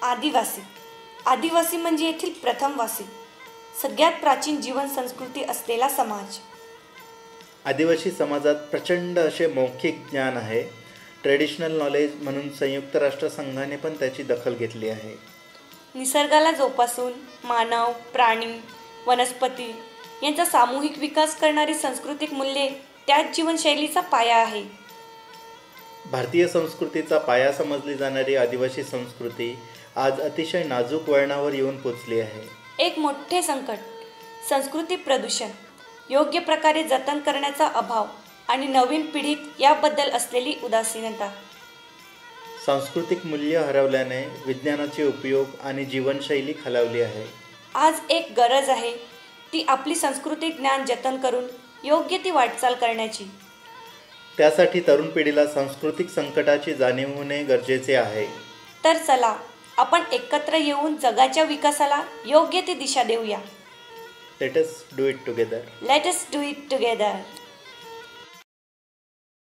आदिवासी आदिवासी म्हणजे येथील प्रथमवासी, सगळ्यात प्राचीन जीवन संस्कृती असलेला समाज. आदिवासी समाजात प्रचंड असे मौखिक ज्ञान आहे. ट्रेडिशनल नॉलेज म्हणून संयुक्त राष्ट्रसंघाने पण त्याची दखल घेतली आहे. निसर्गाला जोपासून मानव, प्राणी, वनस्पती यांचा सामूहिक विकास करणारी सांस्कृतिक मूल्ये त्याच जीवनशैलीचा पाया आहे. भारतीय संस्कृतीचा पाया समजली जाणारी आदिवासी संस्कृती आज अतिशय नाजूक वळणावर येऊन पोचली आहे. एक मोठे संकट संस्कृती प्रदूषण, योग्य प्रकारे जतन करण्याचा अभाव आणि नवीन पिढीत याबद्दल असलेली उदासीनता. सांस्कृतिक मूल्य हरवल्याने विज्ञानाचे उपयोग आणि जीवनशैली खालावली आहे. आज एक गरज आहे ती आपली सांस्कृतिक ज्ञान जतन करून योग्य ती वाटचाल करण्याची. त्यासाठी तरुण पिढीला सांस्कृतिक संकटाची जाणीव होणे गरजेचे आहे. तर चला आपण एकत्र येऊन जगाच्या विकासाला योग्य ती दिशा देऊया. Let us do it together. Let us do it together.